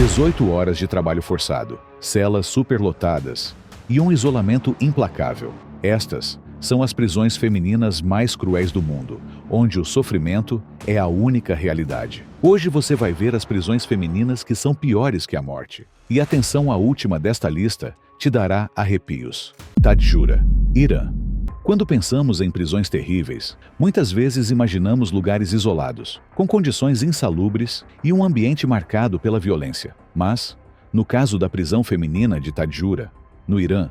18 horas de trabalho forçado, celas superlotadas e um isolamento implacável. Estas são as prisões femininas mais cruéis do mundo, onde o sofrimento é a única realidade. Hoje você vai ver as prisões femininas que são piores que a morte. E atenção à última desta lista te dará arrepios. Tadjoura, Irã. Quando pensamos em prisões terríveis, muitas vezes imaginamos lugares isolados, com condições insalubres e um ambiente marcado pela violência. Mas, no caso da prisão feminina de Tadjoura, no Irã,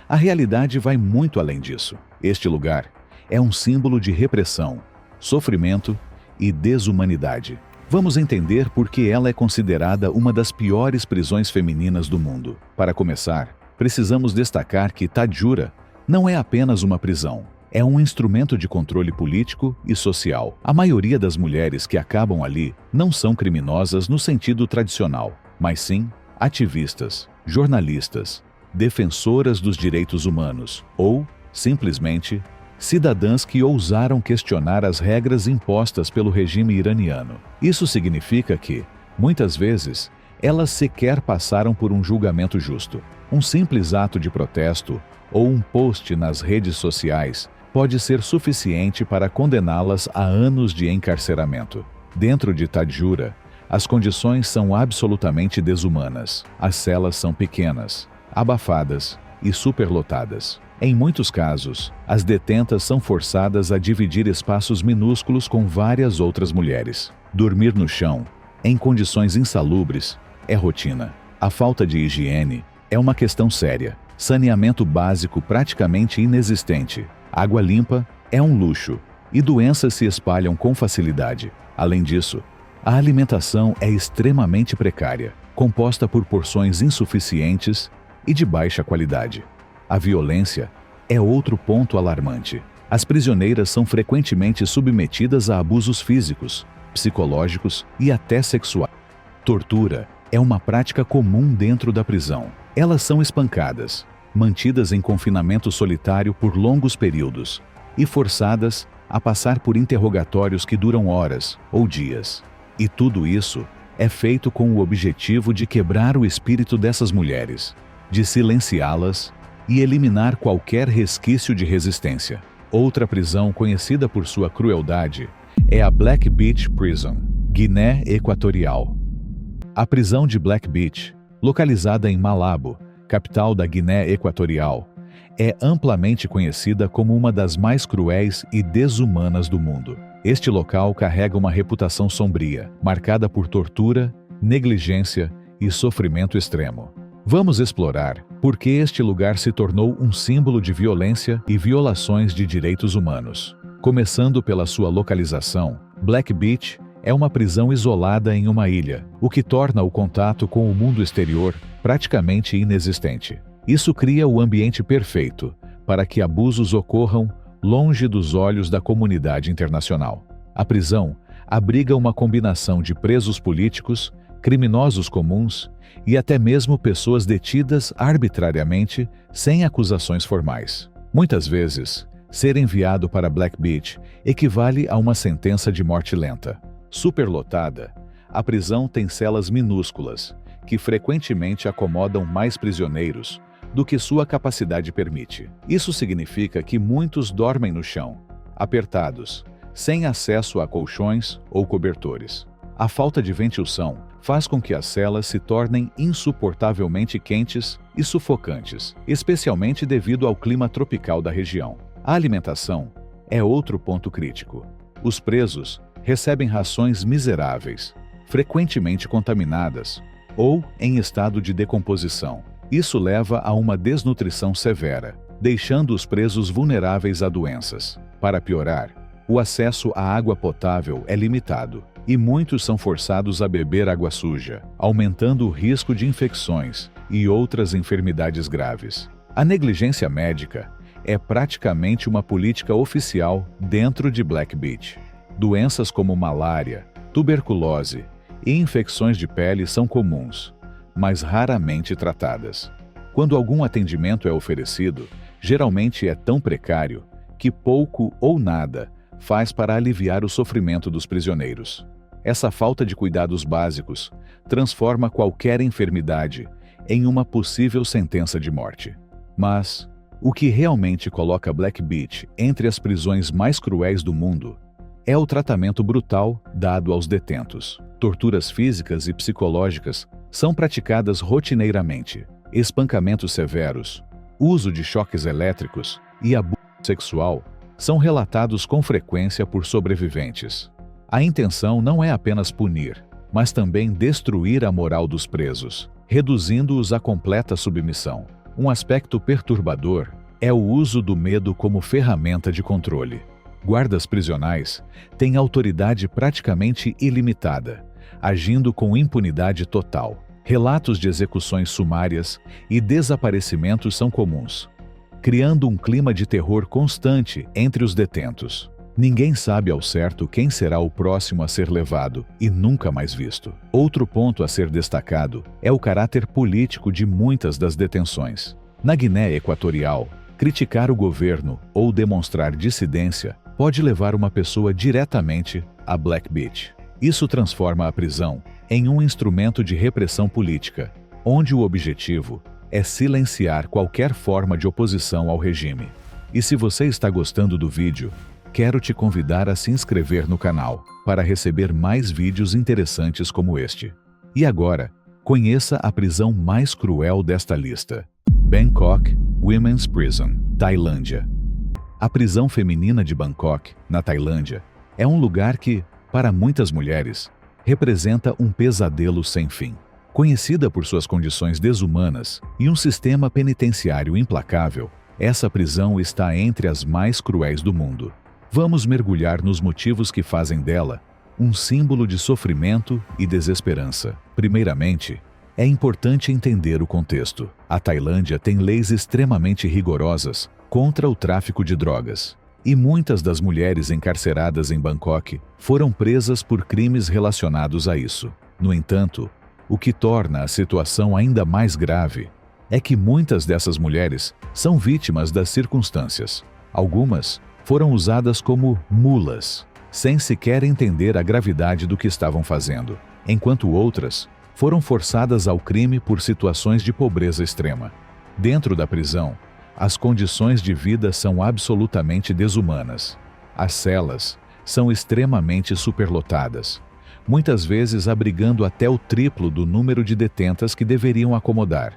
a realidade vai muito além disso. Este lugar é um símbolo de repressão, sofrimento e desumanidade. Vamos entender por que ela é considerada uma das piores prisões femininas do mundo. Para começar, precisamos destacar que Tadjoura não é apenas uma prisão, é um instrumento de controle político e social. A maioria das mulheres que acabam ali não são criminosas no sentido tradicional, mas sim ativistas, jornalistas, defensoras dos direitos humanos ou, simplesmente, cidadãs que ousaram questionar as regras impostas pelo regime iraniano. Isso significa que, muitas vezes, elas sequer passaram por um julgamento justo. Um simples ato de protesto ou um post nas redes sociais pode ser suficiente para condená-las a anos de encarceramento. Dentro de Tadjoura, as condições são absolutamente desumanas. As celas são pequenas, abafadas e superlotadas. Em muitos casos, as detentas são forçadas a dividir espaços minúsculos com várias outras mulheres. Dormir no chão, em condições insalubres, é rotina. A falta de higiene é uma questão séria. Saneamento básico praticamente inexistente. Água limpa é um luxo e doenças se espalham com facilidade. Além disso, a alimentação é extremamente precária, composta por porções insuficientes e de baixa qualidade. A violência é outro ponto alarmante. As prisioneiras são frequentemente submetidas a abusos físicos, psicológicos e até sexuais. Tortura é uma prática comum dentro da prisão. Elas são espancadas, mantidas em confinamento solitário por longos períodos e forçadas a passar por interrogatórios que duram horas ou dias. E tudo isso é feito com o objetivo de quebrar o espírito dessas mulheres, de silenciá-las e eliminar qualquer resquício de resistência. Outra prisão conhecida por sua crueldade é a Black Beach Prison, Guiné Equatorial. A prisão de Black Beach, localizada em Malabo, capital da Guiné Equatorial, é amplamente conhecida como uma das mais cruéis e desumanas do mundo. Este local carrega uma reputação sombria, marcada por tortura, negligência e sofrimento extremo. Vamos explorar por que este lugar se tornou um símbolo de violência e violações de direitos humanos. Começando pela sua localização, Black Beach é uma prisão isolada em uma ilha, o que torna o contato com o mundo exterior praticamente inexistente. Isso cria o ambiente perfeito para que abusos ocorram longe dos olhos da comunidade internacional. A prisão abriga uma combinação de presos políticos, criminosos comuns e até mesmo pessoas detidas arbitrariamente sem acusações formais. Muitas vezes, ser enviado para Black Beach equivale a uma sentença de morte lenta. Superlotada, a prisão tem celas minúsculas, que frequentemente acomodam mais prisioneiros do que sua capacidade permite. Isso significa que muitos dormem no chão, apertados, sem acesso a colchões ou cobertores. A falta de ventilação faz com que as celas se tornem insuportavelmente quentes e sufocantes, especialmente devido ao clima tropical da região. A alimentação é outro ponto crítico. Os presos recebem rações miseráveis, frequentemente contaminadas ou em estado de decomposição. Isso leva a uma desnutrição severa, deixando os presos vulneráveis a doenças. Para piorar, o acesso à água potável é limitado e muitos são forçados a beber água suja, aumentando o risco de infecções e outras enfermidades graves. A negligência médica é praticamente uma política oficial dentro de Black Beach. Doenças como malária, tuberculose e infecções de pele são comuns, mas raramente tratadas. Quando algum atendimento é oferecido, geralmente é tão precário que pouco ou nada faz para aliviar o sofrimento dos prisioneiros. Essa falta de cuidados básicos transforma qualquer enfermidade em uma possível sentença de morte. Mas o que realmente coloca Black Beach entre as prisões mais cruéis do mundo é o tratamento brutal dado aos detentos. Torturas físicas e psicológicas são praticadas rotineiramente. Espancamentos severos, uso de choques elétricos e abuso sexual são relatados com frequência por sobreviventes. A intenção não é apenas punir, mas também destruir a moral dos presos, reduzindo-os à completa submissão. Um aspecto perturbador é o uso do medo como ferramenta de controle. Guardas prisionais têm autoridade praticamente ilimitada, agindo com impunidade total. Relatos de execuções sumárias e desaparecimentos são comuns, criando um clima de terror constante entre os detentos. Ninguém sabe ao certo quem será o próximo a ser levado e nunca mais visto. Outro ponto a ser destacado é o caráter político de muitas das detenções. Na Guiné Equatorial, criticar o governo ou demonstrar dissidência pode levar uma pessoa diretamente a Black Beach. Isso transforma a prisão em um instrumento de repressão política, onde o objetivo é silenciar qualquer forma de oposição ao regime. E se você está gostando do vídeo, quero te convidar a se inscrever no canal para receber mais vídeos interessantes como este. E agora, conheça a prisão mais cruel desta lista: Bangkok Women's Prison, Tailândia. A prisão feminina de Bangkok, na Tailândia, é um lugar que, para muitas mulheres, representa um pesadelo sem fim. Conhecida por suas condições desumanas e um sistema penitenciário implacável, essa prisão está entre as mais cruéis do mundo. Vamos mergulhar nos motivos que fazem dela um símbolo de sofrimento e desesperança. Primeiramente, é importante entender o contexto. A Tailândia tem leis extremamente rigorosas contra o tráfico de drogas, e muitas das mulheres encarceradas em Bangkok foram presas por crimes relacionados a isso. No entanto, o que torna a situação ainda mais grave é que muitas dessas mulheres são vítimas das circunstâncias. Algumas foram usadas como mulas, sem sequer entender a gravidade do que estavam fazendo, enquanto outras foram forçadas ao crime por situações de pobreza extrema. Dentro da prisão, as condições de vida são absolutamente desumanas. As celas são extremamente superlotadas, muitas vezes abrigando até o triplo do número de detentas que deveriam acomodar.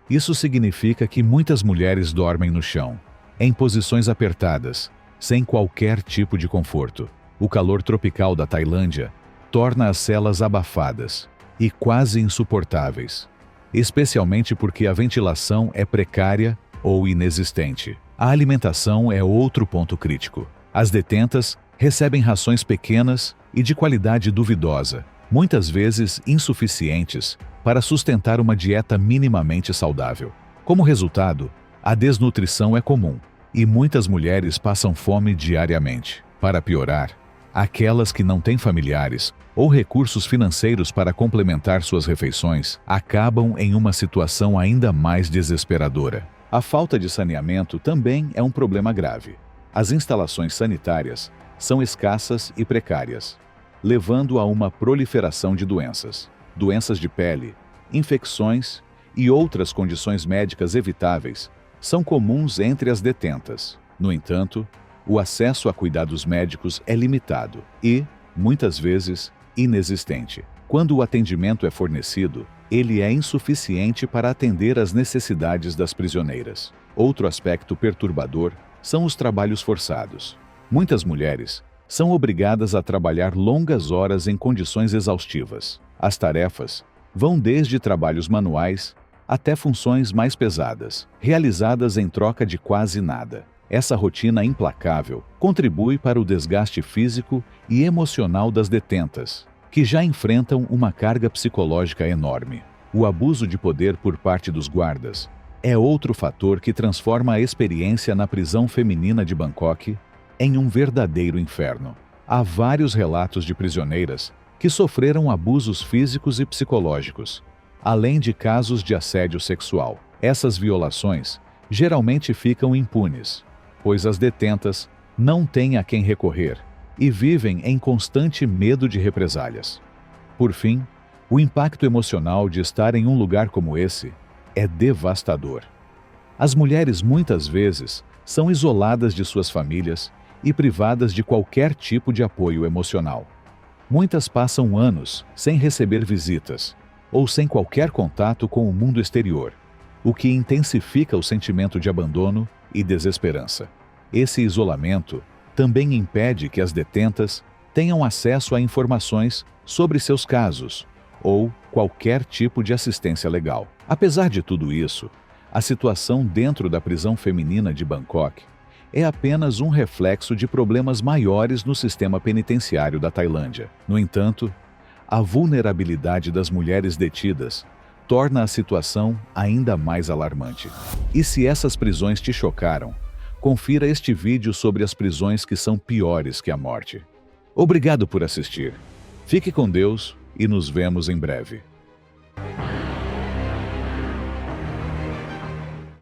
Isso significa que muitas mulheres dormem no chão, em posições apertadas, sem qualquer tipo de conforto. O calor tropical da Tailândia torna as celas abafadas e quase insuportáveis, especialmente porque a ventilação é precária ou inexistente. A alimentação é outro ponto crítico. As detentas recebem rações pequenas e de qualidade duvidosa, muitas vezes insuficientes para sustentar uma dieta minimamente saudável. Como resultado, a desnutrição é comum e muitas mulheres passam fome diariamente. Para piorar, aquelas que não têm familiares ou recursos financeiros para complementar suas refeições acabam em uma situação ainda mais desesperadora. A falta de saneamento também é um problema grave. As instalações sanitárias são escassas e precárias, levando a uma proliferação de doenças de pele, infecções e outras condições médicas evitáveis são comuns entre as detentas. No entanto, o acesso a cuidados médicos é limitado e, muitas vezes, inexistente. Quando o atendimento é fornecido, ele é insuficiente para atender às necessidades das prisioneiras. Outro aspecto perturbador são os trabalhos forçados. Muitas mulheres são obrigadas a trabalhar longas horas em condições exaustivas. As tarefas vão desde trabalhos manuais até funções mais pesadas, realizadas em troca de quase nada. Essa rotina implacável contribui para o desgaste físico e emocional das detentas, que já enfrentam uma carga psicológica enorme. O abuso de poder por parte dos guardas é outro fator que transforma a experiência na prisão feminina de Bangkok em um verdadeiro inferno. Há vários relatos de prisioneiras que sofreram abusos físicos e psicológicos, além de casos de assédio sexual. Essas violações geralmente ficam impunes, pois as detentas não têm a quem recorrer e vivem em constante medo de represálias. Por fim, o impacto emocional de estar em um lugar como esse é devastador. As mulheres muitas vezes são isoladas de suas famílias e privadas de qualquer tipo de apoio emocional. Muitas passam anos sem receber visitas ou sem qualquer contato com o mundo exterior, o que intensifica o sentimento de abandono e desesperança. Esse isolamento também impede que as detentas tenham acesso a informações sobre seus casos ou qualquer tipo de assistência legal. Apesar de tudo isso, a situação dentro da prisão feminina de Bangkok é apenas um reflexo de problemas maiores no sistema penitenciário da Tailândia. No entanto, a vulnerabilidade das mulheres detidas torna a situação ainda mais alarmante. E se essas prisões te chocaram, confira este vídeo sobre as prisões que são piores que a morte. Obrigado por assistir. Fique com Deus e nos vemos em breve.